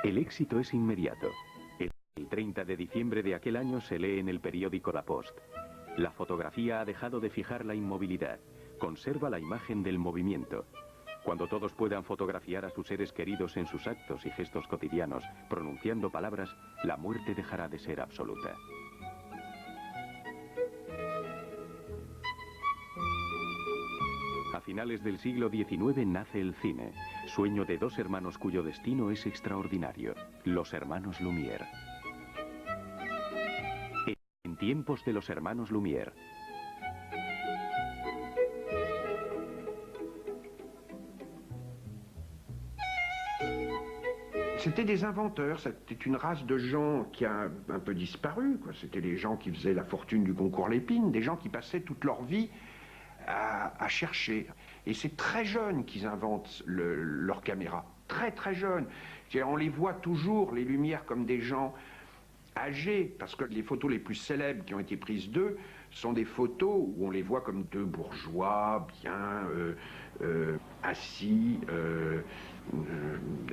El éxito es inmediato. El 30 de diciembre de aquel año se lee en el periódico La Poste: la fotografía ha dejado de fijar la inmovilidad, conserva la imagen del movimiento. Cuando todos puedan fotografiar a sus seres queridos en sus actos y gestos cotidianos, pronunciando palabras, la muerte dejará de ser absoluta. A finales del siglo XIX nace el cine, sueño de dos hermanos cuyo destino es extraordinario, los hermanos Lumière. En tiempos de los hermanos Lumière. C'était des inventeurs, c'était une race de gens qui a un peu disparu, quoi. C'était les gens qui faisaient la fortune du concours Lépine, des gens qui passaient toute leur vie à chercher. Et c'est très jeune qu'ils inventent leur caméra, très très jeune. On les voit toujours, les Lumières, comme des gens âgés, parce que les photos les plus célèbres qui ont été prises d'eux sont des photos où on les voit comme deux bourgeois, bien assis,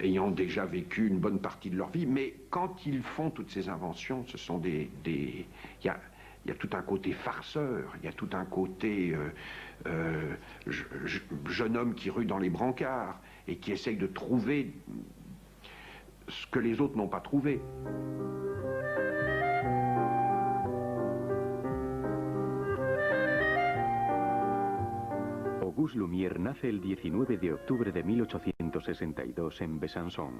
ayant déjà vécu une bonne partie de leur vie. Mais quand ils font toutes ces inventions, ce sont il y a tout un côté farceur, il y a tout un côté jeune homme qui rue dans les brancards et qui essaye de trouver ce que les autres n'ont pas trouvé. Auguste Lumière nace el 19 de octubre de 1862 en Besançon.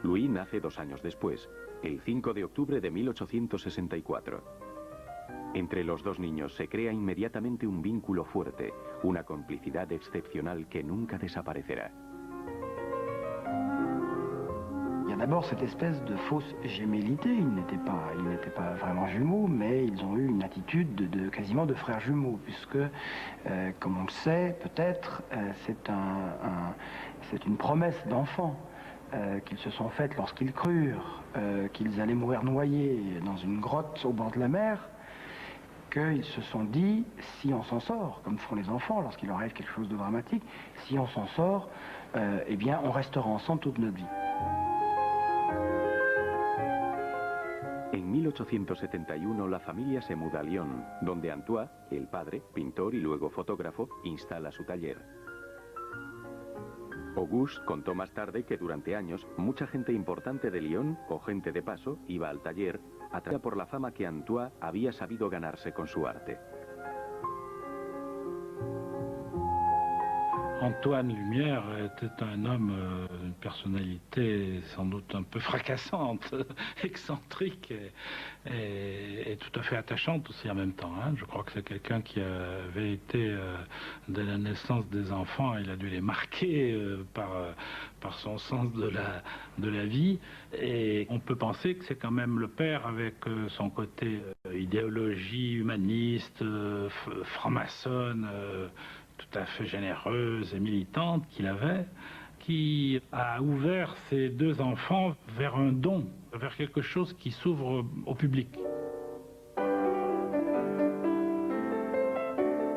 Louis nace 2 años después, el 5 de octubre de 1864. Entre los dos niños se crea inmediatamente un vínculo fuerte, una complicidad excepcional que nunca desaparecerá. Il y a d'abord cette espèce de fausse gémellité. Ils n'étaient pas vraiment jumeaux, mais ils ont eu une attitude quasiment de frères jumeaux, puisque, comme on le sait, peut-être, c'est une promesse d'enfant qu'ils se sont faites lorsqu'ils crurent qu'ils allaient mourir noyés dans une grotte au bord de la mer, qu'ils se sont dit, si on s'en sort, comme font les enfants lorsqu'il leur arrive quelque chose de dramatique, si on s'en sort, eh bien, on restera ensemble toute notre vie. En 1871 la familia se muda a Lyon, donde Antoine, el padre, pintor y luego fotógrafo, instala su taller. Auguste contó más tarde que durante años mucha gente importante de Lyon o gente de paso iba al taller, atraída por la fama que Antoine había sabido ganarse con su arte. Antoine Lumière était un homme, une personnalité sans doute un peu fracassante, excentrique et tout à fait attachante aussi en même temps. Je crois que c'est quelqu'un qui avait été, dès la naissance des enfants, il a dû les marquer par son sens de la vie. Et on peut penser que c'est quand même le père avec son côté idéologie humaniste, franc-maçonne, tout à fait généreuse et militante qu'il avait, qui a ouvert ses 2 enfants vers un don, vers quelque chose qui s'ouvre au public.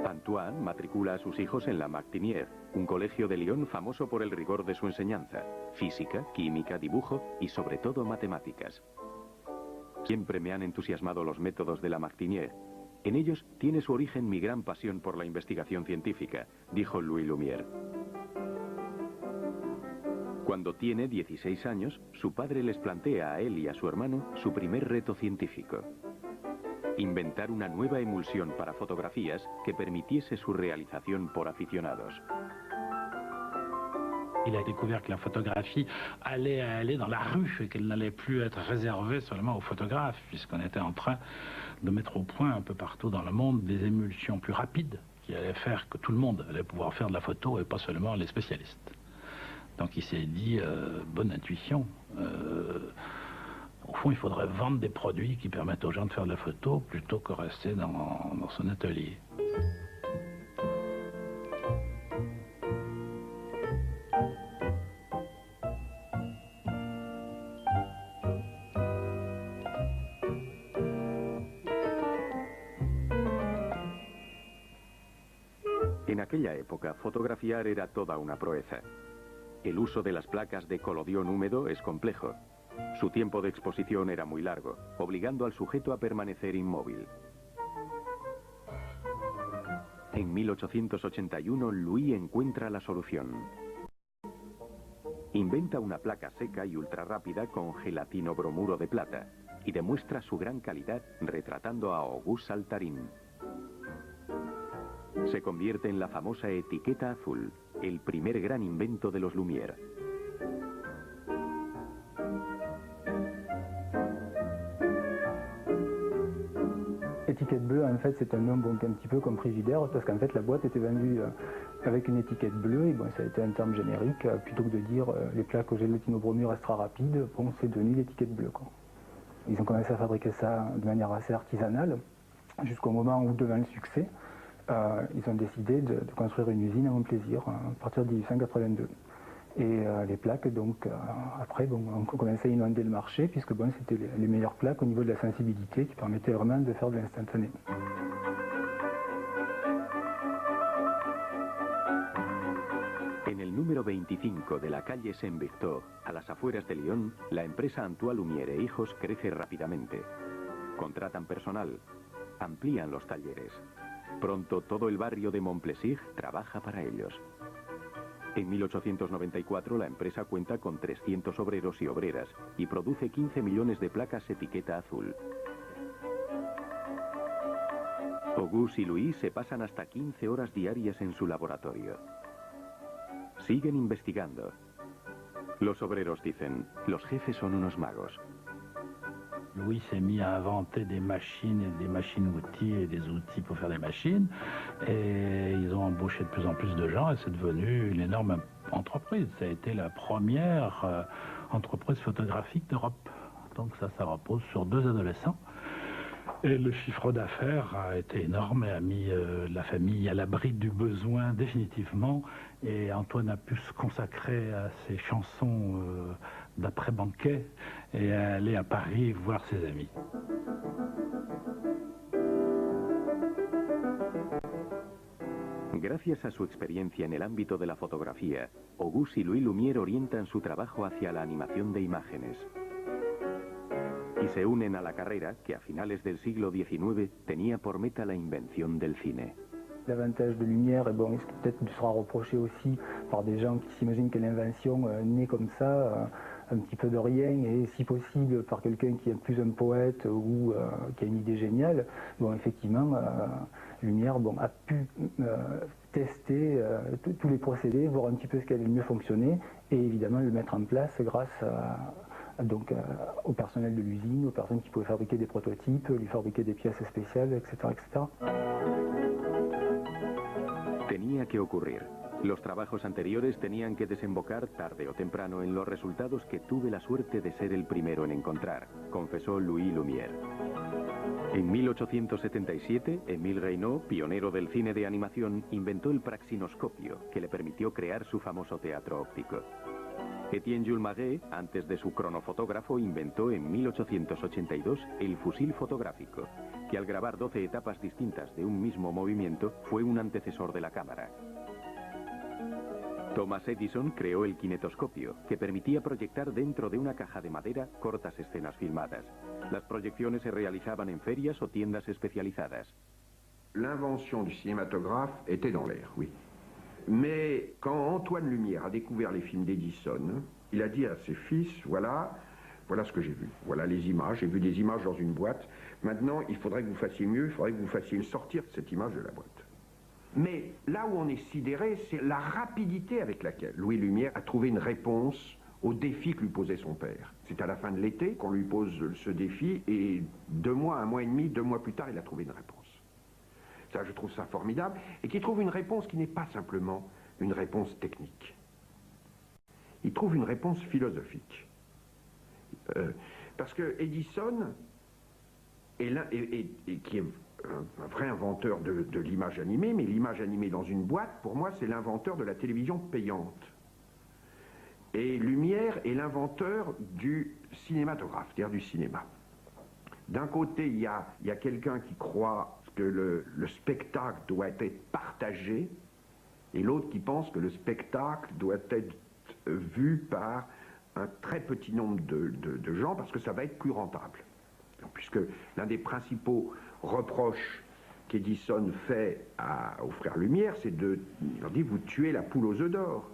Antoine matricula a sus hijos en la Martinière, un colegio de Lyon famoso por el rigor de su enseñanza, física, química, dibujo y sobre todo matemáticas. Siempre me han entusiasmado los métodos de la Martinière. En ellos tiene su origen mi gran pasión por la investigación científica, dijo Louis Lumière. Cuando tiene 16 años, su padre les plantea a él y a su hermano su primer reto científico: inventar una nueva emulsión para fotografías que permitiese su realización por aficionados. Il a découvert que la photographie allait aller dans la rue et qu'elle n'allait plus être réservée seulement aux photographes, puisqu'on était en train de mettre au point un peu partout dans le monde des émulsions plus rapides qui allaient faire que tout le monde allait pouvoir faire de la photo et pas seulement les spécialistes. Donc il s'est dit, bonne intuition, au fond il faudrait vendre des produits qui permettent aux gens de faire de la photo plutôt que rester dans son atelier. En aquella época, fotografiar era toda una proeza. El uso de las placas de colodión húmedo es complejo. Su tiempo de exposición era muy largo, obligando al sujeto a permanecer inmóvil. En 1881, Louis encuentra la solución. Inventa una placa seca y ultrarrápida con gelatino-bromuro de plata y demuestra su gran calidad retratando a Auguste Saltarín. Se convierte en la famosa etiqueta azul, el primer gran invento de los Lumière. Étiquette bleue, en fait, c'est un nom un petit peu comme Frigidaire, parce qu'en fait, la boîte était vendue avec une étiquette bleue, et bon, ça a été un terme générique, plutôt que de dire les plaques au gélatino-bromure extra rapide, bon, c'est devenu l'étiquette bleue, quoi. Ils ont commencé à fabriquer ça de manière assez artisanale, jusqu'au moment où, devant le succès, ils ont décidé de construire une usine à Montplaisir, à partir de 1882. Et les plaques, donc, après, bon, on commençait à inonder le marché, puisque bon, c'était les meilleures plaques au niveau de la sensibilité, qui permettaient vraiment de faire de l'instantané. En el número 25 de la calle Saint-Victor, a las afueras de Lyon, la empresa Antoine Lumière e Hijos crece rápidamente. Contratan personal, amplían los talleres. Pronto todo el barrio de Montplaisir trabaja para ellos. En 1894 la empresa cuenta con 300 obreros y obreras y produce 15 millones de placas etiqueta azul. Auguste y Louis se pasan hasta 15 horas diarias en su laboratorio. Siguen investigando. Los obreros dicen, los jefes son unos magos. Louis s'est mis à inventer des machines-outils et des outils pour faire des machines. Et ils ont embauché de plus en plus de gens et c'est devenu une énorme entreprise. Ça a été la première entreprise photographique d'Europe. Donc ça repose sur 2 adolescents. Et le chiffre d'affaires a été énorme et a mis la famille à l'abri du besoin définitivement. Et Antoine a pu se consacrer à ses chansons d'après-banquet et à aller à Paris voir ses amis. Gracias a su experiencia en el ámbito de la fotografía, Auguste y Louis Lumière orientan su trabajo hacia la animación de imágenes. Y se unen a la carrera que a finales del siglo XIX tenía por meta la invención del cine. L'avantage de Lumière, et bon, peut-être sera reproché aussi par des gens qui s'imaginent que l'invention naît comme ça, un petit peu de rien, et si possible par quelqu'un qui est plus un poète ou qui a une idée géniale. Bon, effectivement, Lumière a pu tester tous les procédés, voir un petit peu ce qui allait le mieux fonctionner, et évidemment le mettre en place grâce au personnel de l'usine, aux personnes qui pouvaient fabriquer des prototypes, lui fabriquer des pièces spéciales, etc., etc. Tenía que ocurrir. Los trabajos anteriores tenían que desembocar tarde o temprano en los resultados que tuve la suerte de ser el primero en encontrar, confesó Louis Lumière. En 1877, Émile Reynaud, pionero del cine de animación, inventó el praxinoscopio, que le permitió crear su famoso teatro óptico. Etienne Jules Maget, antes de su cronofotógrafo, inventó en 1882 el fusil fotográfico, que al grabar 12 etapas distintas de un mismo movimiento fue un antecesor de la cámara. Thomas Edison creó el kinetoscopio, que permitía proyectar dentro de una caja de madera cortas escenas filmadas. Las proyecciones se realizaban en ferias o tiendas especializadas. L'invention du cinématographe était dans l'air, oui. Mais quand Antoine Lumière a découvert les films d'Edison, il a dit à ses fils, voilà ce que j'ai vu, voilà les images, j'ai vu des images dans une boîte, maintenant il faudrait que vous fassiez mieux, il faudrait que vous fassiez sortir cette image de la boîte. Mais là où on est sidéré, c'est la rapidité avec laquelle Louis Lumière a trouvé une réponse au défi que lui posait son père. C'est à la fin de l'été qu'on lui pose ce défi et 2 mois, 1 mois et demi, 2 mois plus tard, il a trouvé une réponse. Ça, je trouve ça formidable, et qu'il trouve une réponse qui n'est pas simplement une réponse technique. Il trouve une réponse philosophique. Parce que Edison, qui est un vrai inventeur de l'image animée, mais l'image animée dans une boîte, pour moi, c'est l'inventeur de la télévision payante. Et Lumière est l'inventeur du cinématographe, c'est-à-dire du cinéma. D'un côté, il y a quelqu'un qui croit que le spectacle doit être partagé, et l'autre qui pense que le spectacle doit être vu par un très petit nombre de gens parce que ça va être plus rentable. Puisque l'un des principaux reproches qu'Edison fait aux frères Lumière, c'est il leur dit, vous tuez la poule aux œufs d'or.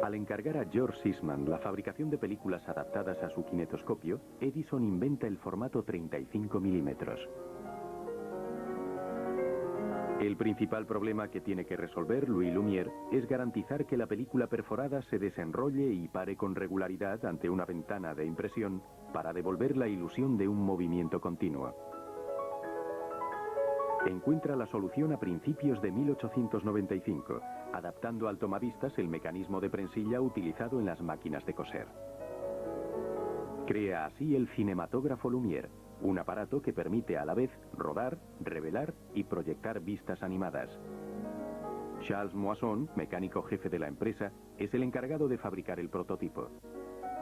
Al encargar a George Eastman la fabricación de películas adaptadas a su kinetoscopio, Edison inventa el formato 35 milímetros. El principal problema que tiene que resolver Louis Lumière es garantizar que la película perforada se desenrolle y pare con regularidad ante una ventana de impresión para devolver la ilusión de un movimiento continuo. Encuentra la solución a principios de 1895, adaptando al tomavistas el mecanismo de prensilla utilizado en las máquinas de coser. Crea así el cinematógrafo Lumière, un aparato que permite a la vez rodar, revelar y proyectar vistas animadas. Charles Moisson, mecánico jefe de la empresa, es el encargado de fabricar el prototipo.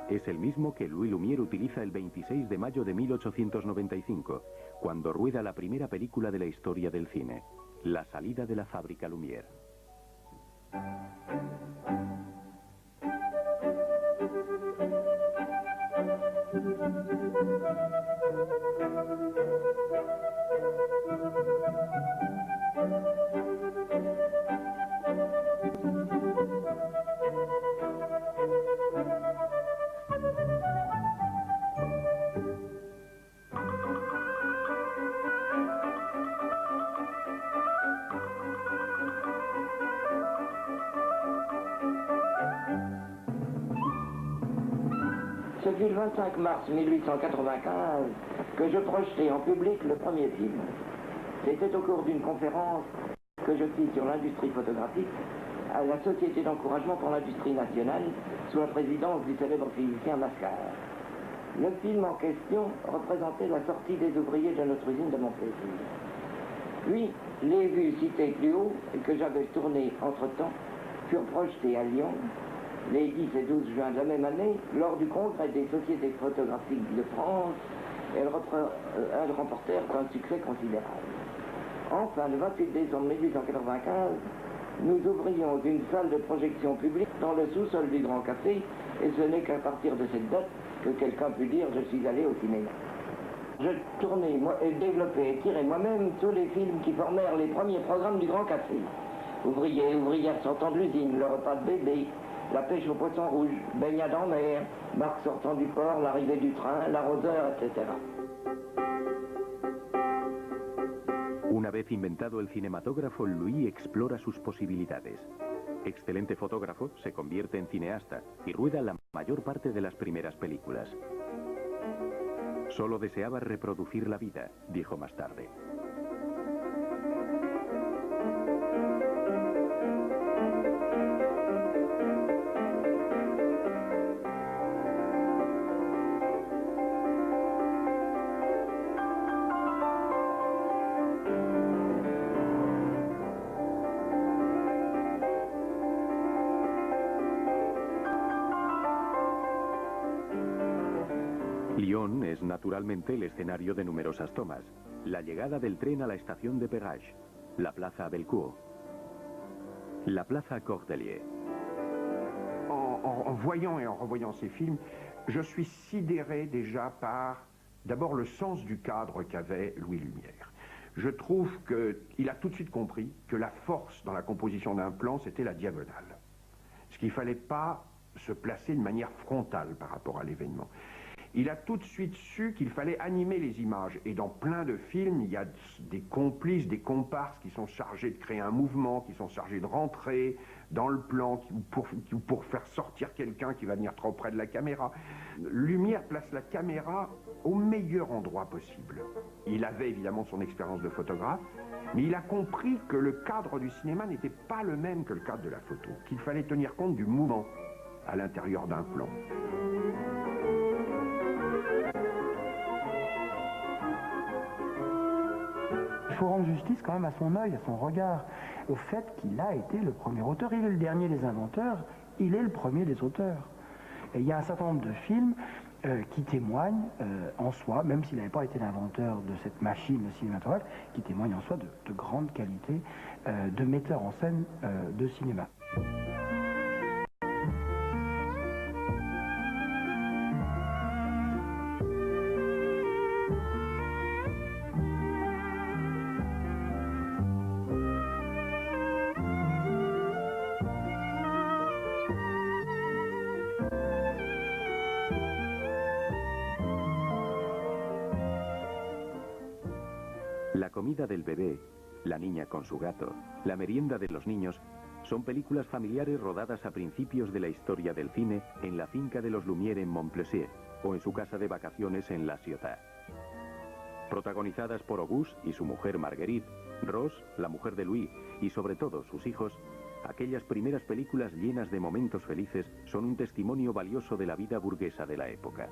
Es el mismo que Louis Lumière utiliza el 26 de mayo de 1895, cuando rueda la primera película de la historia del cine, La salida de la fábrica Lumière. Ce fut le 25 mars 1895 que je projetai en public le premier film. C'était au cours d'une conférence que je fis sur l'industrie photographique à la Société d'encouragement pour l'industrie nationale sous la présidence du célèbre physicien Mascart. Le film en question représentait la sortie des ouvriers de notre usine de Montplaisir. Puis, les vues citées plus haut et que j'avais tournées entre-temps furent projetées à Lyon les 10 et 12 juin de la même année, lors du congrès des sociétés photographiques de France, elles remportèrent un succès considérable. Enfin, le 28 décembre 1895, nous ouvrions une salle de projection publique dans le sous-sol du Grand Café, et ce n'est qu'à partir de cette date que quelqu'un put dire « je suis allé au cinéma ». Je tournais, développais et tirais moi-même tous les films qui formèrent les premiers programmes du Grand Café. Ouvriers, ouvrières sortant de l'usine, le repas de bébé, la pêche au poisson rouge, baignade en mer, barque sortant du port, l'arrivée du train, l'arroseur, etc. Una vez inventado el cinematógrafo, Louis explora sus posibilidades. Excelente fotógrafo, se convierte en cineasta y rueda la mayor parte de las primeras películas. Solo deseaba reproducir la vida, dijo más tarde. Lyon es naturalmente el escenario de numerosas tomas. La llegada del tren a la estación de Perrache, la plaza Bellecour, la plaza Cordelier. En voyant et en revoyant ces films, je suis sidéré déjà par d'abord le sens du cadre qu'avait Louis Lumière. Je trouve qu'il a tout de suite compris que la force dans la composition d'un plan, c'était la diagonale. Ce qu'il ne fallait pas se placer de manière frontale par rapport à l'événement. Il a tout de suite su qu'il fallait animer les images. Et dans plein de films, il y a des complices, des comparses qui sont chargés de créer un mouvement, qui sont chargés de rentrer dans le plan, pour faire sortir quelqu'un qui va venir trop près de la caméra. Lumière place la caméra au meilleur endroit possible. Il avait évidemment son expérience de photographe, mais il a compris que le cadre du cinéma n'était pas le même que le cadre de la photo, qu'il fallait tenir compte du mouvement à l'intérieur d'un plan. Il faut rendre justice quand même à son œil, à son regard, au fait qu'il a été le premier auteur. Il est le dernier des inventeurs, il est le premier des auteurs. Et il y a un certain nombre de films qui témoignent en soi, même s'il n'avait pas été l'inventeur de cette machine de cinématographe, qui témoignent en soi de grande qualité de metteur en scène de cinéma. La comida del bebé, La niña con su gato, La merienda de los niños, son películas familiares rodadas a principios de la historia del cine en la finca de los Lumière en Montplaisir o en su casa de vacaciones en La Ciotat. Protagonizadas por Auguste y su mujer Marguerite, Rose, la mujer de Louis y sobre todo sus hijos, aquellas primeras películas llenas de momentos felices son un testimonio valioso de la vida burguesa de la época.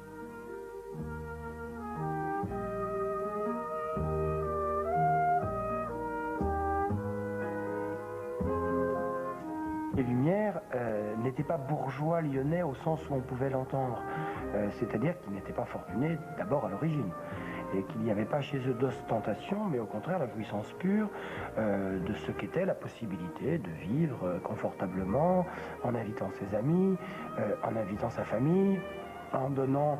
Les Lumières n'étaient pas bourgeois lyonnais au sens où on pouvait l'entendre, c'est-à-dire qu'ils n'étaient pas fortunés d'abord à l'origine, et qu'il n'y avait pas chez eux d'ostentation, mais au contraire la jouissance pure de ce qu'était la possibilité de vivre confortablement, en invitant ses amis, en invitant sa famille, en donnant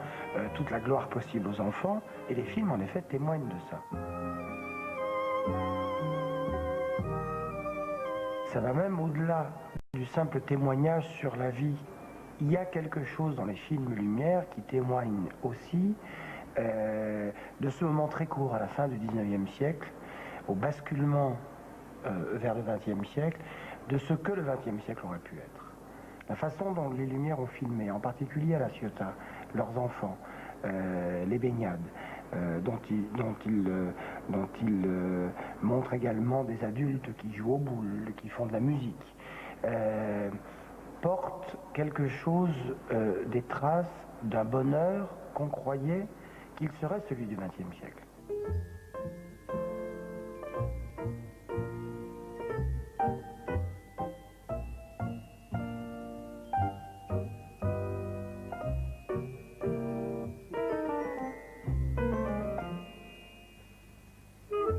toute la gloire possible aux enfants, et les films en effet témoignent de ça. Ça va même au-delà du simple témoignage sur la vie. Il y a quelque chose dans les films Lumière qui témoigne aussi de ce moment très court à la fin du 19e siècle, au basculement vers le 20e siècle, de ce que le 20e siècle aurait pu être. La façon dont les Lumières ont filmé, en particulier à La Ciotat, leurs enfants, les baignades, dont ils montrent également des adultes qui jouent aux boules, qui font de la musique, portent quelque chose, des traces d'un bonheur qu'on croyait qu'il serait celui du XXe siècle.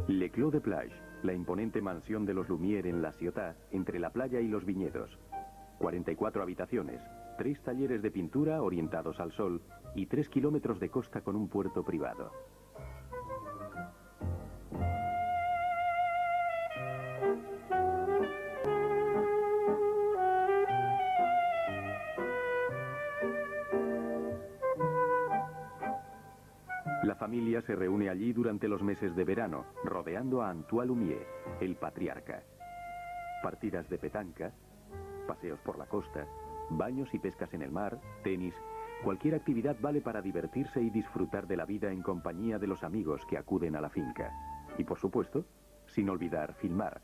Le Clos de Plage, la imponente mansión de los Lumière en La Ciotat, entre la playa y los viñedos. 44 habitaciones, 3 talleres de pintura orientados al sol y 3 kilómetros de costa con un puerto privado. La familia se reúne allí durante los meses de verano, rodeando a Antoine Lumière, el patriarca. Partidas de petanca, paseos por la costa, baños y pescas en el mar, tenis, cualquier actividad vale para divertirse y disfrutar de la vida en compañía de los amigos que acuden a la finca. Y por supuesto, sin olvidar filmar.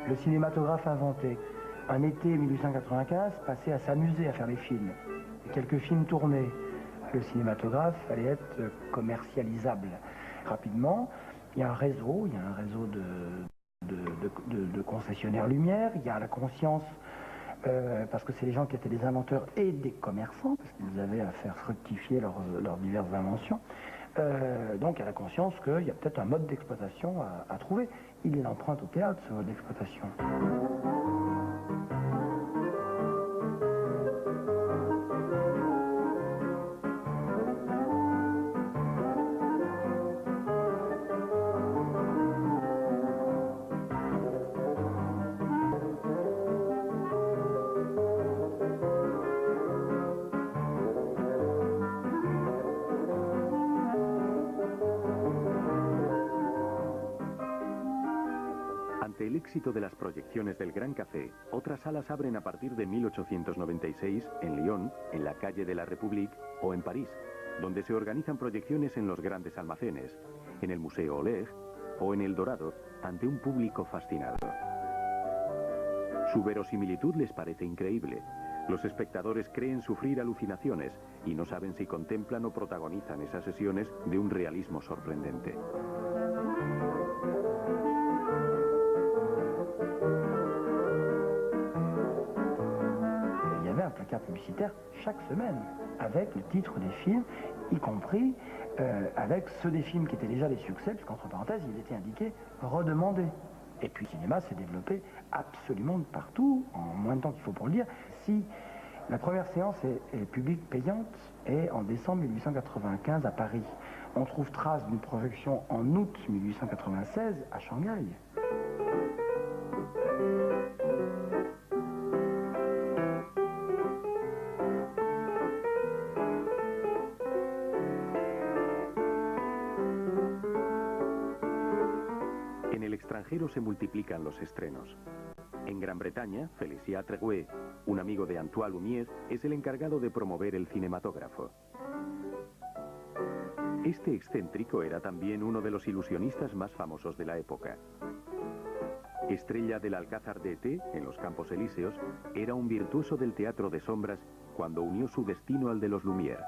Le cinématographe inventé. Un été 1895 passé à s'amuser à faire des films. Et quelques films tournés. Le cinématographe allait être commercialisable. Rapidement, il y a un réseau de concessionnaires Lumière, il y a la conscience, parce que c'est les gens qui étaient des inventeurs et des commerçants, parce qu'ils avaient à faire fructifier leurs diverses inventions. Donc il y a la conscience qu'il y a peut-être un mode d'exploitation à trouver. Il l'emprunte au théâtre, ce mode d'exploitation. éxito de las proyecciones del Gran Café, otras salas abren a partir de 1896 en Lyon, en la calle de la République o en París, donde se organizan proyecciones en los grandes almacenes, en el Museo Oleg o en El Dorado, ante un público fascinado. Su verosimilitud les parece increíble. Los espectadores creen sufrir alucinaciones y no saben si contemplan o protagonizan esas sesiones de un realismo sorprendente. Il y avait un placard publicitaire chaque semaine avec le titre des films, y compris avec ceux des films qui étaient déjà des succès, puisqu'entre parenthèses, il était indiqué redemandé. Et puis le cinéma s'est développé absolument de partout, en moins de temps qu'il faut pour le dire. Si la première séance est publique payante est en décembre 1895 à Paris. On trouve trace d'une projection en août 1896 à Shanghai. En el extranjero se multiplican los estrenos. En Gran Bretaña, Félicien Trégueux, un amigo de Antoine Lumière, es el encargado de promover el cinematógrafo. Este excéntrico era también uno de los ilusionistas más famosos de la época. Estrella del Alcázar de Té, en los Campos Elíseos, era un virtuoso del teatro de sombras cuando unió su destino al de los Lumière.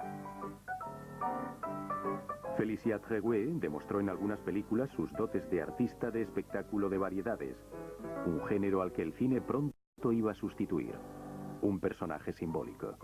Félicien Trégueux demostró en algunas películas sus dotes de artista de espectáculo de variedades, un género al que el cine pronto iba a sustituir, un personaje simbólico.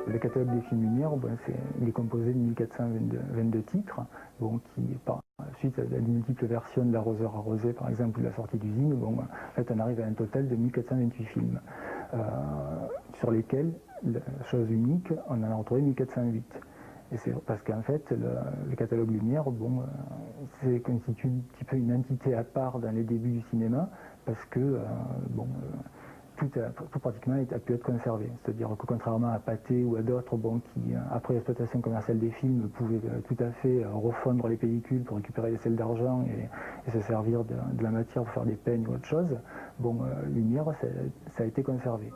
Le catalogue des films Lumière, il est composé de 1422 titres, qui, par suite à des multiples versions de L'Arroseur arrosé, par exemple, ou de La Sortie d'usine, en fait, on arrive à un total de 1428 films, sur lesquels, chose unique, on en a retrouvé 1408. Et c'est parce qu'en fait, le catalogue Lumière, c'est constitue un petit peu une entité à part dans les débuts du cinéma, parce que, tout pratiquement a pu être conservé. C'est-à-dire que contrairement à Pathé ou à d'autres qui, après l'exploitation commerciale des films, pouvaient tout à fait refondre les pellicules pour récupérer les selles d'argent et se servir de la matière pour faire des peignes ou autre chose, Lumière, ça a été conservé.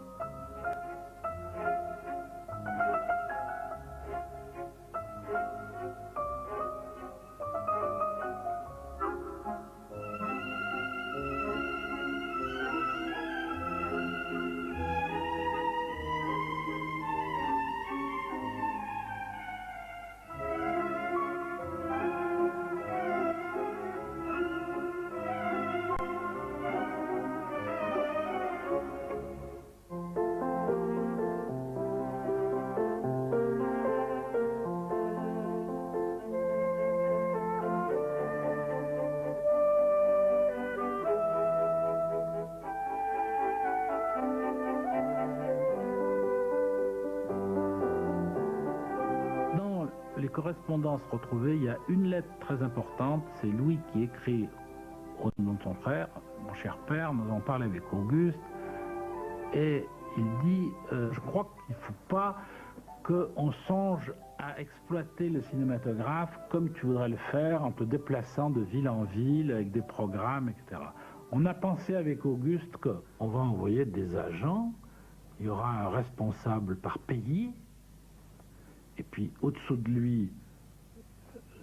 Correspondances retrouvées, il y a une lettre très importante, c'est Louis qui écrit au nom de son frère: mon cher père, nous avons parlé avec Auguste, et il dit je crois qu'il ne faut pas qu'on songe à exploiter le cinématographe comme tu voudrais le faire en te déplaçant de ville en ville avec des programmes, etc. On a pensé avec Auguste qu'on va envoyer des agents, il y aura un responsable par pays, et puis au-dessous de lui,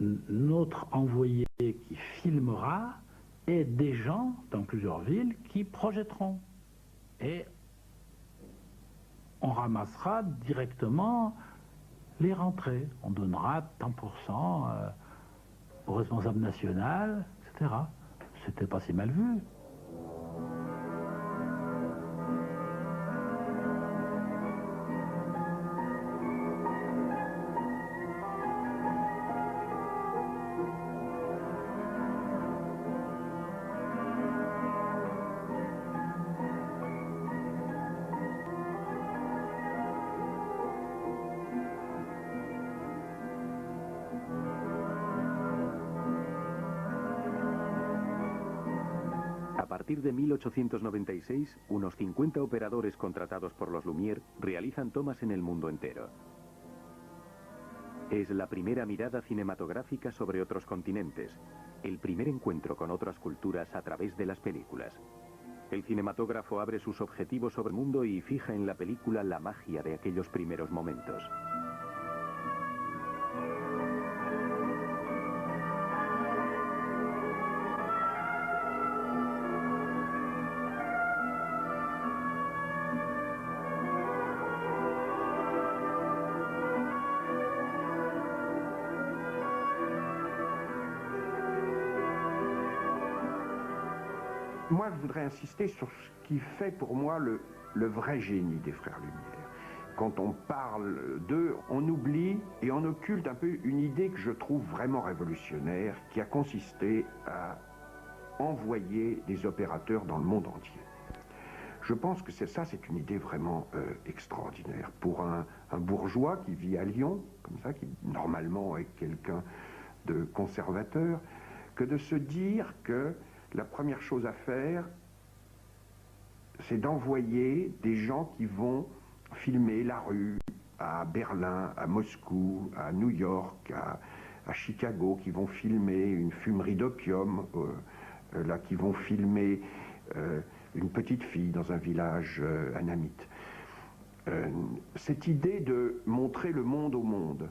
notre envoyé qui filmera, et des gens dans plusieurs villes qui projetteront. Et on ramassera directement les rentrées. On donnera tant pour cent au responsable national, etc. C'était pas si mal vu. A partir de 1896, unos 50 operadores contratados por los Lumière realizan tomas en el mundo entero. Es la primera mirada cinematográfica sobre otros continentes, el primer encuentro con otras culturas a través de las películas. El cinematógrafo abre sus objetivos sobre el mundo y fija en la película la magia de aquellos primeros momentos. Moi, je voudrais insister sur ce qui fait pour moi le vrai génie des Frères Lumière. Quand on parle d'eux, on oublie et on occulte un peu une idée que je trouve vraiment révolutionnaire, qui a consisté à envoyer des opérateurs dans le monde entier. Je pense que c'est une idée vraiment extraordinaire. Pour un bourgeois qui vit à Lyon, comme ça, qui normalement est quelqu'un de conservateur, que de se dire que la première chose à faire, c'est d'envoyer des gens qui vont filmer la rue à Berlin, à Moscou, à New York, à Chicago, qui vont filmer une fumerie d'opium, là, qui vont filmer une petite fille dans un village annamite. Cette idée de montrer le monde au monde,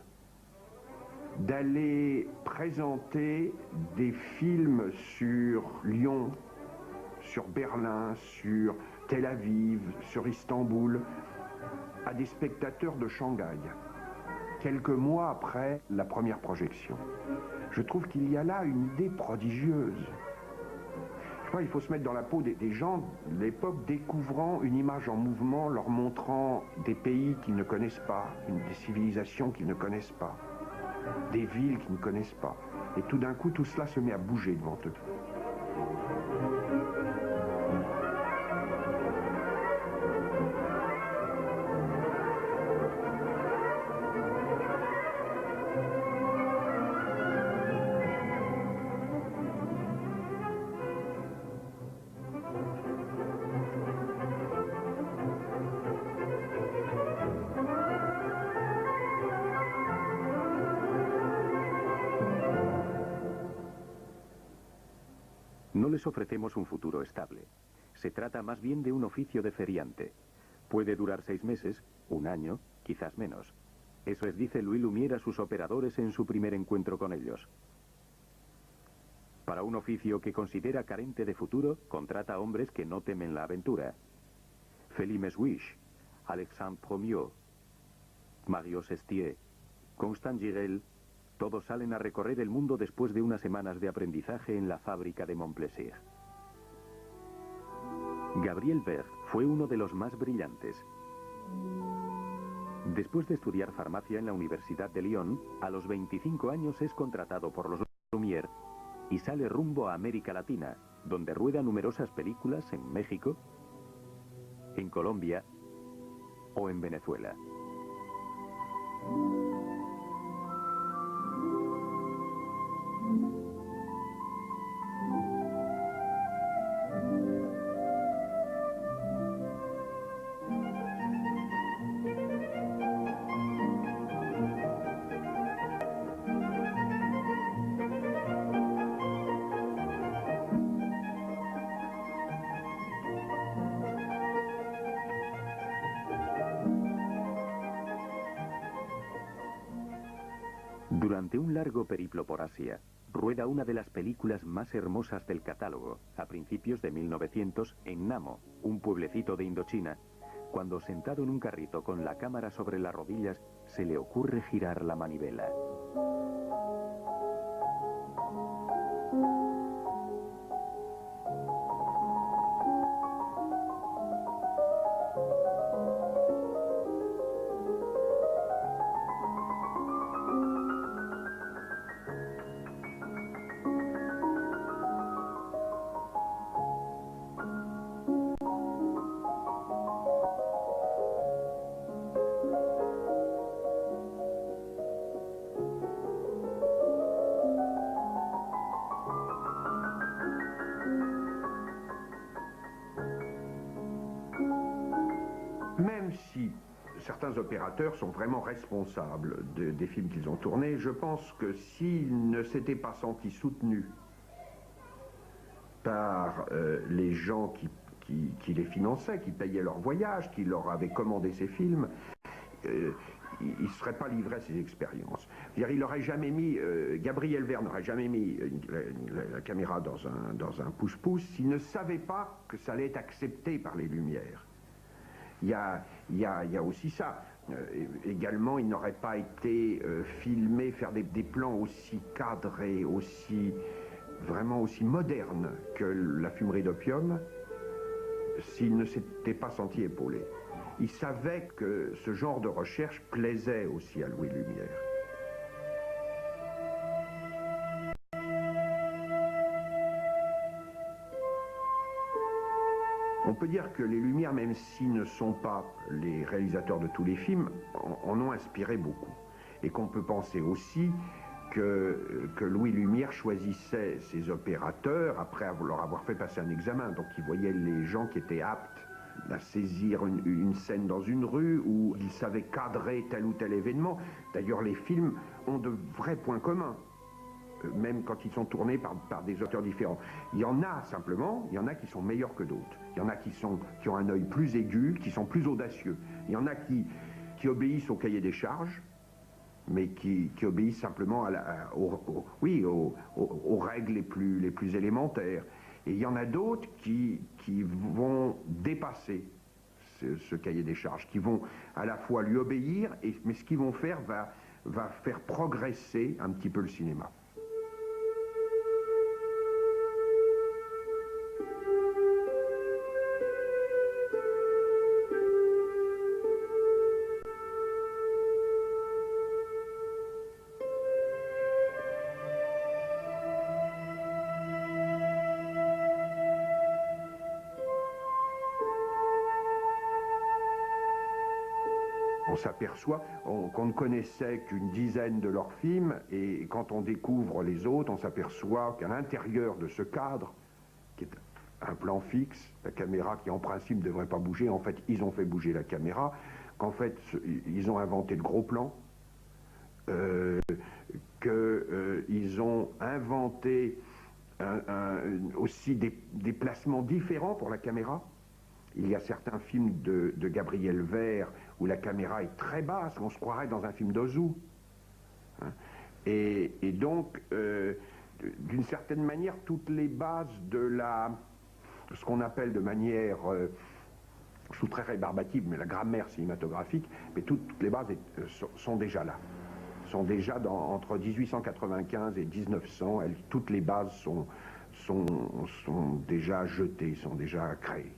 d'aller présenter des films sur Lyon, sur Berlin, sur Tel Aviv, sur Istanbul, à des spectateurs de Shanghai, quelques mois après la première projection. Je trouve qu'il y a là une idée prodigieuse. Je crois qu'il faut se mettre dans la peau des gens de l'époque, découvrant une image en mouvement, leur montrant des pays qu'ils ne connaissent pas, des civilisations qu'ils ne connaissent pas, des villes qu'ils ne connaissent pas. Et tout d'un coup, tout cela se met à bouger devant eux. No les ofrecemos un futuro estable. Se trata más bien de un oficio de feriante. Puede durar 6 meses, un año, quizás menos. Eso es, dice Louis Lumière a sus operadores en su primer encuentro con ellos. Para un oficio que considera carente de futuro, contrata a hombres que no temen la aventura. Félix Meswisch, Alexandre Promiot, Marius Estier, Constant Girel, todos salen a recorrer el mundo después de unas semanas de aprendizaje en la fábrica de Montplaisir. Gabriel Berg fue uno de los más brillantes. Después de estudiar farmacia en la Universidad de Lyon, a los 25 años es contratado por los Lumière y sale rumbo a América Latina, donde rueda numerosas películas en México, en Colombia o en Venezuela. Durante un largo periplo por Asia, rueda una de las películas más hermosas del catálogo, a principios de 1900, en Namo, un pueblecito de Indochina, cuando sentado en un carrito con la cámara sobre las rodillas, se le ocurre girar la manivela. Même si certains opérateurs sont vraiment responsables des films qu'ils ont tournés, je pense que s'ils ne s'étaient pas sentis soutenus par les gens qui les finançaient, qui payaient leur voyage, qui leur avaient commandé ces films, ils ne seraient pas livrés à ces expériences. Il n'aurait jamais mis, Gabriel Verne n'aurait jamais mis la caméra dans un pouce-pouce s'il ne savait pas que ça allait être accepté par les Lumières. Il y a aussi ça. Également, il n'aurait pas été filmé, faire des plans aussi cadrés, vraiment aussi modernes que la fumerie d'opium, s'il ne s'était pas senti épaulé. Il savait que ce genre de recherche plaisait aussi à Louis Lumière. On peut dire que les Lumières, même s'ils ne sont pas les réalisateurs de tous les films, en ont inspiré beaucoup. Et qu'on peut penser aussi que Louis Lumière choisissait ses opérateurs après leur avoir fait passer un examen. Donc il voyait les gens qui étaient aptes à saisir une scène dans une rue, où ils savaient cadrer tel ou tel événement. D'ailleurs, les films ont de vrais points communs, même quand ils sont tournés par des auteurs différents. Il y en a simplement, il y en a qui sont meilleurs que d'autres. Il y en a qui ont un œil plus aigu, qui sont plus audacieux. Il y en a qui obéissent au cahier des charges, mais qui obéissent simplement aux règles les plus élémentaires. Et il y en a d'autres qui vont dépasser ce cahier des charges, qui vont à la fois lui obéir, mais ce qu'ils vont faire va faire progresser un petit peu le cinéma. On s'aperçoit qu'on ne connaissait qu'une dizaine de leurs films, et quand on découvre les autres, on s'aperçoit qu'à l'intérieur de ce cadre, qui est un plan fixe, la caméra qui en principe ne devrait pas bouger, en fait ils ont fait bouger la caméra, qu'en fait ils ont inventé le gros plan, qu'ils ont inventé aussi des placements différents pour la caméra. Il y a certains films de Gabriel Verne où la caméra est très basse, on se croirait dans un film d'Ozu. Et donc, d'une certaine manière, toutes les bases de ce qu'on appelle de manière, je suis très rébarbative, mais la grammaire cinématographique, mais toutes les bases sont déjà là. Sont déjà entre 1895 et 1900, toutes les bases sont déjà jetées, sont déjà créées.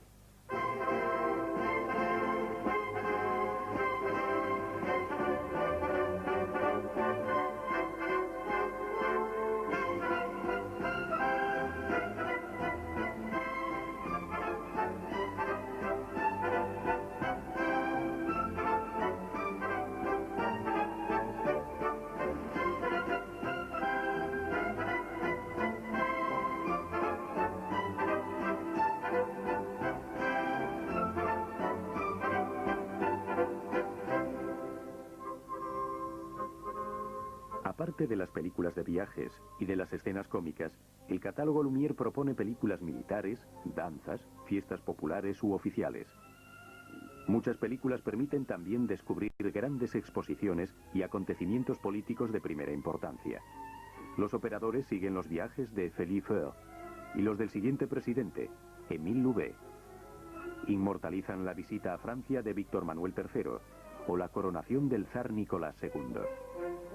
Aparte de las películas de viajes y de las escenas cómicas, el catálogo Lumière propone películas militares, danzas, fiestas populares u oficiales. Muchas películas permiten también descubrir grandes exposiciones y acontecimientos políticos de primera importancia. Los operadores siguen los viajes de Félix Faure y los del siguiente presidente, Émile Loubet. inmortalizan la visita a Francia de Víctor Manuel III o la coronación del zar Nicolás II.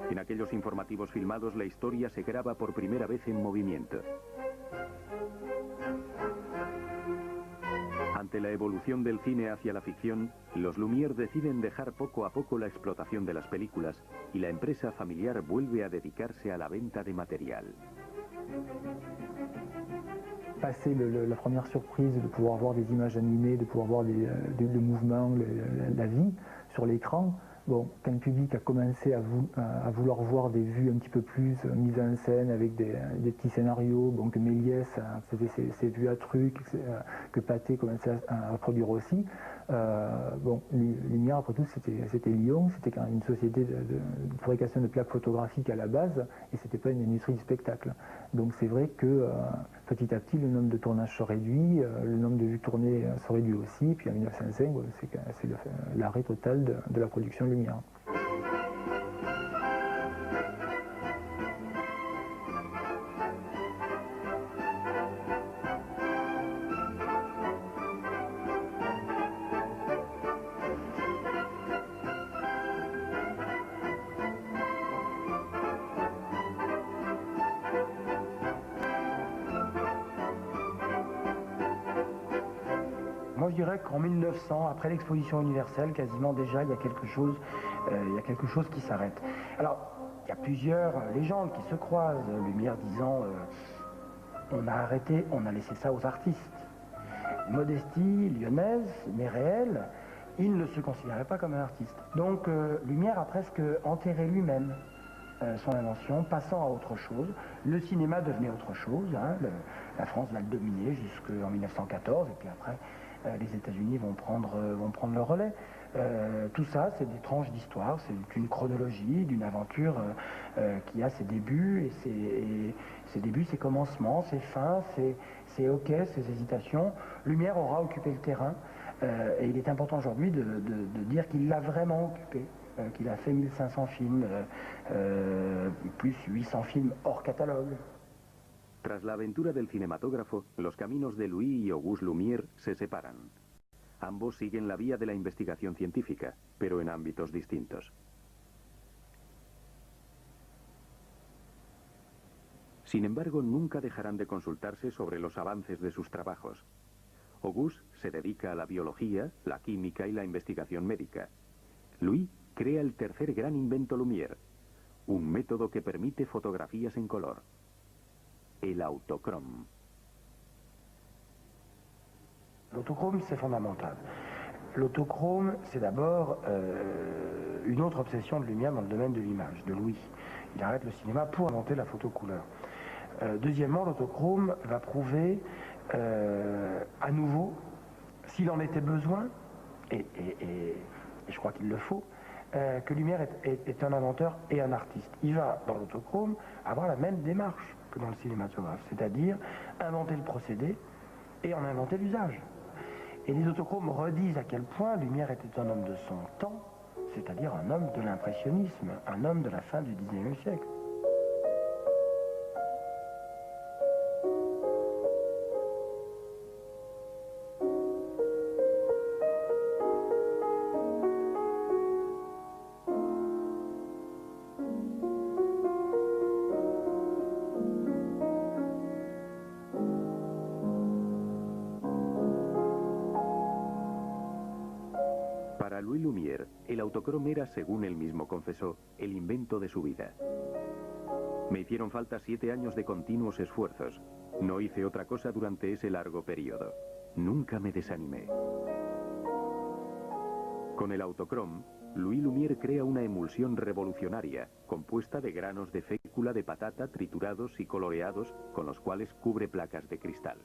En aquellos informativos filmados la historia se graba por primera vez en movimiento. Ante la evolución del cine hacia la ficción, los Lumière deciden dejar poco a poco la explotación de las películas y la empresa familiar vuelve a dedicarse a la venta de material. Passer la première surprise de pouvoir voir des images animées, de pouvoir voir le mouvement, la vie sur l'écran, bon, quand le public a commencé à vouloir voir des vues un petit peu plus mises en scène avec des petits scénarios, bon, que Méliès faisait ses vues à trucs, que Pathé commençait à produire aussi, bon, Lumière après tout c'était Lyon, c'était quand même une société de fabrication de plaques photographiques à la base et c'était pas une industrie du spectacle. Donc c'est vrai que petit à petit le nombre de tournages se réduit, le nombre de vues tournées se réduit aussi, puis en 1905 c'est l'arrêt total de la production Lumière. Moi je dirais qu'en 1900, après l'exposition universelle, quasiment déjà il y a quelque chose qui s'arrête. Alors il y a plusieurs légendes qui se croisent, Lumière disant on a arrêté, on a laissé ça aux artistes. Modestie lyonnaise, mais réelle, il ne se considérait pas comme un artiste. Donc Lumière a presque enterré lui-même son invention, passant à autre chose. Le cinéma devenait autre chose, hein, la France va le dominer jusqu'en 1914, et puis après les États-Unis vont prendre le relais. Tout ça, c'est des tranches d'histoire, c'est une chronologie d'une aventure qui a ses débuts, et ses débuts, ses commencements, ses fins, ses hoquets, ses hésitations. Lumière aura occupé le terrain, et il est important aujourd'hui de dire qu'il l'a vraiment occupé, qu'il a fait 1500 films, plus 800 films hors catalogue. Tras la aventura del cinematógrafo, los caminos de Louis y Auguste Lumière se separan. Ambos siguen la vía de la investigación científica, pero en ámbitos distintos. Sin embargo, nunca dejarán de consultarse sobre los avances de sus trabajos. Auguste se dedica a la biología, la química y la investigación médica. Louis crea el tercer gran invento Lumière, un método que permite fotografías en color. El autochrome. L'autochrome, c'est fondamental. L'autochrome, c'est d'abord une autre obsession de Lumière dans le domaine de l'image, de Louis. Il arrête le cinéma pour inventer la photo couleur. Deuxièmement, l'autochrome va prouver à nouveau, s'il en était besoin, et je crois qu'il le faut, que Lumière est un inventeur et un artiste. Il va, dans l'autochrome, avoir la même démarche que dans le cinématographe, c'est-à-dire inventer le procédé et en inventer l'usage. Et les autochromes redisent à quel point Lumière était un homme de son temps, c'est-à-dire un homme de l'impressionnisme, un homme de la fin du XIXe siècle. Para Louis Lumière, el autocrome era, según él mismo confesó, el invento de su vida. Me hicieron falta 7 años de continuos esfuerzos. No hice otra cosa durante ese largo periodo. Nunca me desanimé. Con el autocrome, Louis Lumière crea una emulsión revolucionaria, compuesta de granos de fécula de patata triturados y coloreados, con los cuales cubre placas de cristal.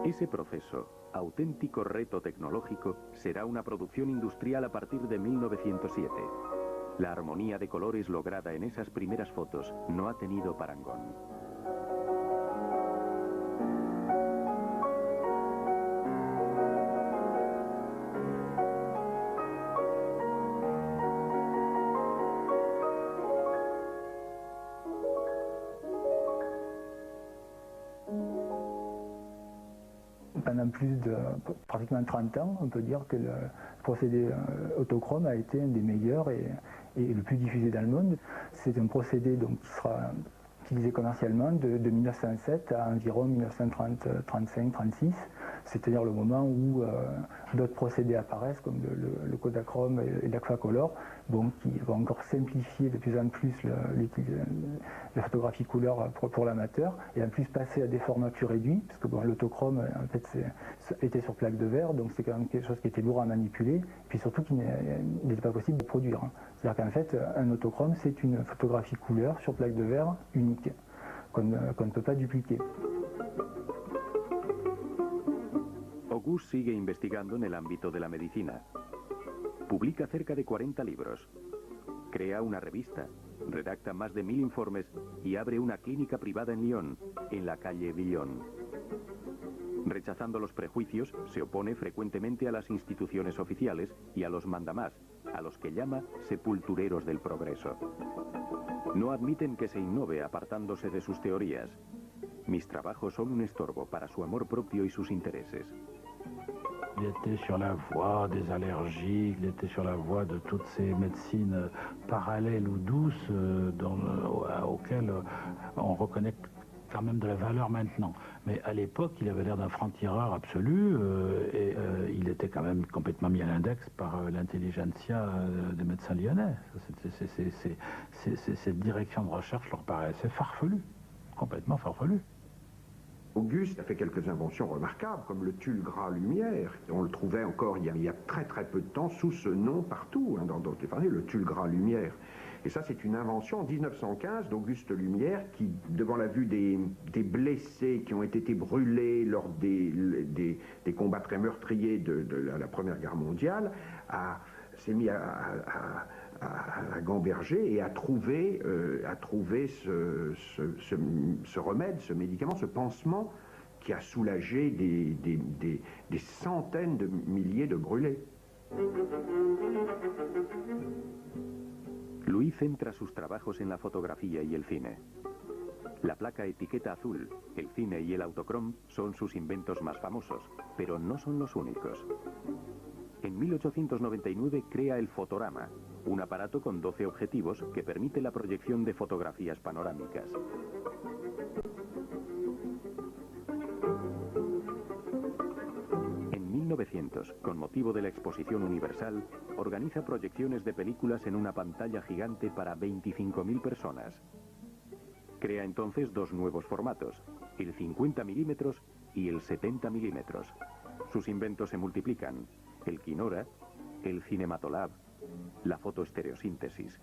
Ese proceso, auténtico reto tecnológico, será una producción industrial a partir de 1907. La armonía de colores lograda en esas primeras fotos no ha tenido parangón. pendant pratiquement 30 ans, on peut dire que le procédé autochrome a été un des meilleurs et le plus diffusé dans le monde. C'est un procédé donc, qui sera utilisé commercialement de 1907 à environ 1935-36, c'est-à-dire le moment où d'autres procédés apparaissent comme le Kodachrome et l'Agfacolor, qui vont encore simplifier de plus en plus la photographie couleur pour l'amateur et en plus passer à des formats plus réduits, parce que l'autochrome en fait était sur plaque de verre, donc c'est quand même quelque chose qui était lourd à manipuler, et puis surtout qu'il n'était pas possible de produire. C'est-à-dire qu'en fait un autochrome c'est une photographie couleur sur plaque de verre unique qu'on ne peut pas dupliquer. August sigue investigando en el ámbito de la medicina. Publica cerca de 40 libros. Crea una revista, redacta más de 1000 informes y abre una clínica privada en Lyon, en la calle Villon. Rechazando los prejuicios, se opone frecuentemente a las instituciones oficiales y a los mandamás, a los que llama sepultureros del progreso. No admiten que se innove apartándose de sus teorías. Mis trabajos son un estorbo para su amor propio y sus intereses. Il était sur la voie des allergies, il était sur la voie de toutes ces médecines parallèles ou douces auxquelles on reconnaît quand même de la valeur maintenant. Mais à l'époque, il avait l'air d'un franc-tireur absolu et il était quand même complètement mis à l'index par l'intelligentsia des médecins lyonnais. Cette direction de recherche leur paraissait farfelue, complètement farfelue. Auguste a fait quelques inventions remarquables, comme le tulle gras lumière. On le trouvait encore il y a très très peu de temps sous ce nom partout, dans d'autres parties, le tulle gras lumière. Et ça, c'est une invention en 1915 d'Auguste Lumière qui, devant la vue des blessés qui ont été brûlés lors des combats très meurtriers de la Première Guerre mondiale, s'est mis à gamberger et à trouver ce remède, ce médicament, ce pansement qui a soulagé des centaines de milliers de brûlés. Louis centra sus trabajos en la fotografía y el cine. La placa etiqueta azul, el cine y el autocrom son sus inventos más famosos, pero no son los únicos. En 1899 crea el fotorama, un aparato con 12 objetivos que permite la proyección de fotografías panorámicas. En 1900, con motivo de la Exposición Universal, organiza proyecciones de películas en una pantalla gigante para 25.000 personas. Crea entonces dos nuevos formatos, el 50 milímetros y el 70 milímetros. Sus inventos se multiplican: el Kinora, el Cinematolab, la fotoestereosíntesis.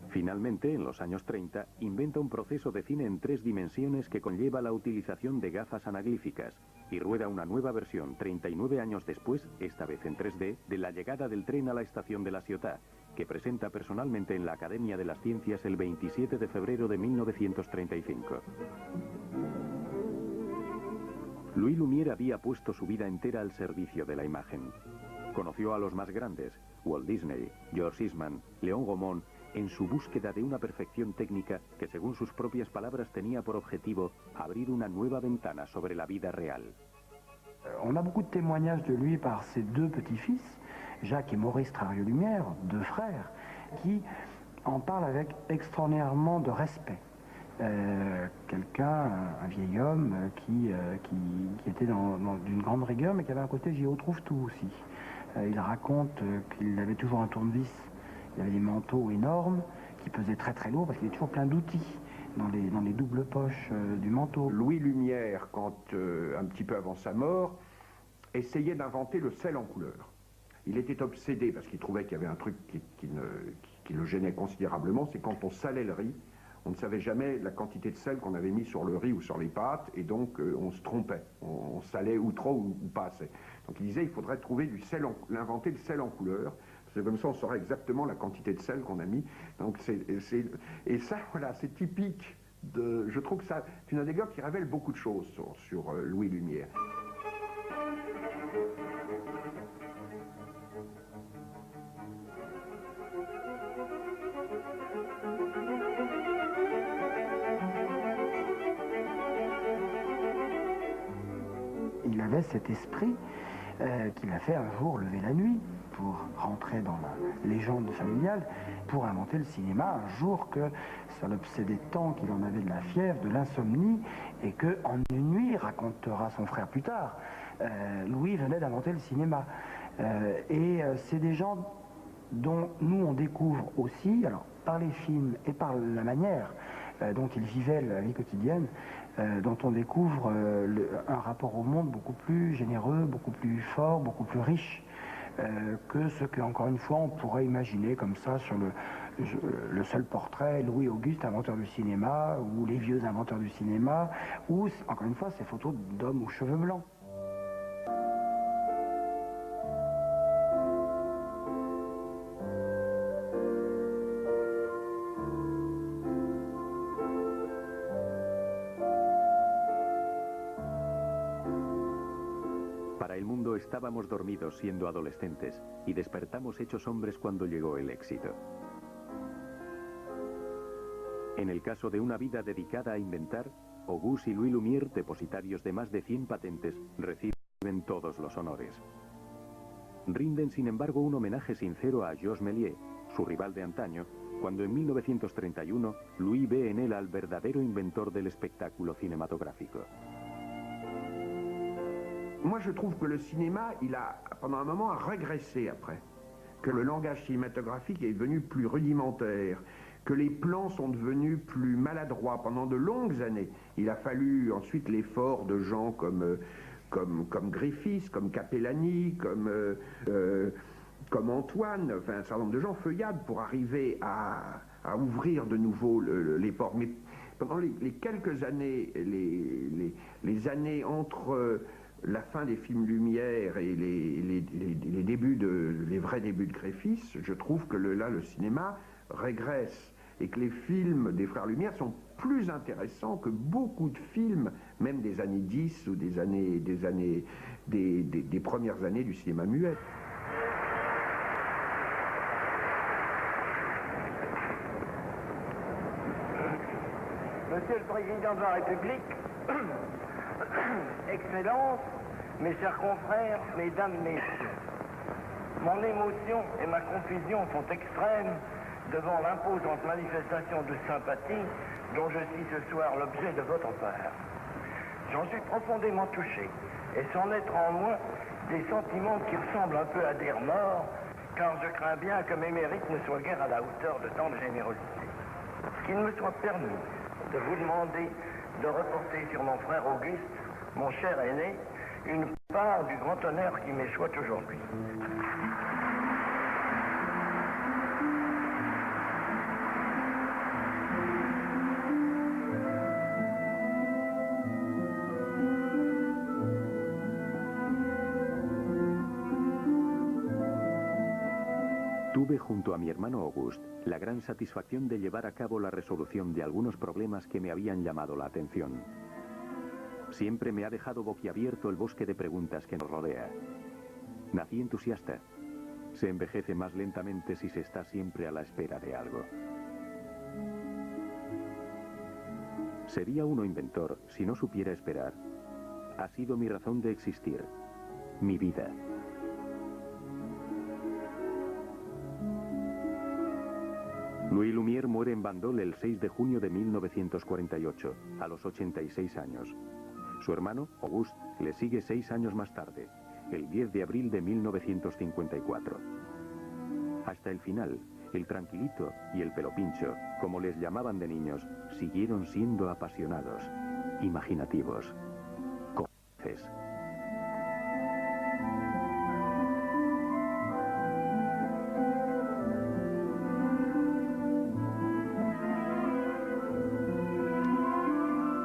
Finalmente, en los años 30, inventa un proceso de cine en 3 dimensiones que conlleva la utilización de gafas anaglíficas y rueda una nueva versión 39 años después, esta vez en 3D, de la llegada del tren a la estación de La Ciotat, que presenta personalmente en la Academia de las Ciencias el 27 de febrero de 1935. Louis Lumière había puesto su vida entera al servicio de la imagen. Conoció a los más grandes, Walt Disney, George Eastman, Léon Gaumont, en su búsqueda de una perfección técnica que, según sus propias palabras, tenía por objetivo abrir una nueva ventana sobre la vida real. On a beaucoup de témoignages de lui par ses 2 petits-fils, Jacques et Maurice Trarieux-Lumière, 2 frères, qui en parlent avec extraordinairement de respect. Quelqu'un, un vieil homme qui était d'une grande rigueur, mais qui avait un côté j'y retrouve tout aussi. Il raconte qu'il avait toujours un tournevis, il avait des manteaux énormes qui pesaient très très lourd parce qu'il avait toujours plein d'outils dans les doubles poches du manteau. Louis Lumière, un petit peu avant sa mort, essayait d'inventer le sel en couleur. Il était obsédé parce qu'il trouvait qu'il y avait un truc qui le gênait considérablement, c'est quand on salait le riz, on ne savait jamais la quantité de sel qu'on avait mis sur le riz ou sur les pâtes, et donc on se trompait, on salait ou trop ou pas assez. Donc il disait il faudrait trouver l'inventer le sel en couleur, c'est comme ça on saurait exactement la quantité de sel qu'on a mis. Donc et ça voilà, c'est typique je trouve que c'est une anecdote qui révèle beaucoup de choses sur Louis Lumière. il avait cet esprit qu'il a fait un jour lever la nuit pour rentrer dans la légende familiale, pour inventer le cinéma un jour que ça l'obsédait tant qu'il en avait de la fièvre, de l'insomnie, et qu'en une nuit, racontera son frère plus tard, Louis venait d'inventer le cinéma. C'est des gens dont nous on découvre aussi, alors par les films et par la manière dont ils vivaient la vie quotidienne, dont on découvre un rapport au monde beaucoup plus généreux, beaucoup plus fort, beaucoup plus riche que ce que, encore une fois, on pourrait imaginer comme ça sur le seul portrait Louis-Auguste, inventeur du cinéma, ou les vieux inventeurs du cinéma, ou, encore une fois, ces photos d'hommes aux cheveux blancs. Para el mundo estábamos dormidos siendo adolescentes y despertamos hechos hombres cuando llegó el éxito. En el caso de una vida dedicada a inventar, Auguste y Louis Lumière, depositarios de más de 100 patentes, reciben todos los honores. Rinden, sin embargo, un homenaje sincero a Georges Méliès, su rival de antaño, cuando en 1931 Louis ve en él al verdadero inventor del espectáculo cinematográfico. Moi, je trouve que le cinéma, il a, pendant un moment, régressé après. Que le langage cinématographique est devenu plus rudimentaire, que les plans sont devenus plus maladroits pendant de longues années. Il a fallu ensuite l'effort de gens comme Griffith, comme Capellani, comme Antoine, enfin un certain nombre de gens feuillades pour arriver à ouvrir de nouveau les portes. Mais pendant les quelques années, les années entre la fin des films Lumière et les vrais débuts de Griffith, je trouve que là, le cinéma régresse et que les films des frères Lumière sont plus intéressants que beaucoup de films, même des années 10 ou des premières années du cinéma muet. Monsieur le Président de la République, Excellences, mes chers confrères, Mesdames, Messieurs, mon émotion et ma confusion sont extrêmes devant l'imposante manifestation de sympathie dont je suis ce soir l'objet de votre part. J'en suis profondément touché, et sans naître en moi des sentiments qui ressemblent un peu à des remords, car je crains bien que mes mérites ne soient guère à la hauteur de tant de générosité. Qu'il me soit permis de vous demander de reporter sur mon frère Auguste, mon cher aîné, une part du grand honneur qui m'est soit aujourd'hui. Tuve junto a mi hermano Auguste la gran satisfacción de llevar a cabo la resolución de algunos problemas que me habían llamado la atención. Siempre me ha dejado boquiabierto el bosque de preguntas que nos rodea. Nací entusiasta. Se envejece más lentamente si se está siempre a la espera de algo. Sería uno inventor si no supiera esperar. Ha sido mi razón de existir, mi vida. Louis Lumière muere en Bandol el 6 de junio de 1948, a los 86 años. Su hermano, Auguste, le sigue 6 años más tarde, el 10 de abril de 1954. Hasta el final, el Tranquilito y el Pelopincho, como les llamaban de niños, siguieron siendo apasionados, imaginativos, cómplices.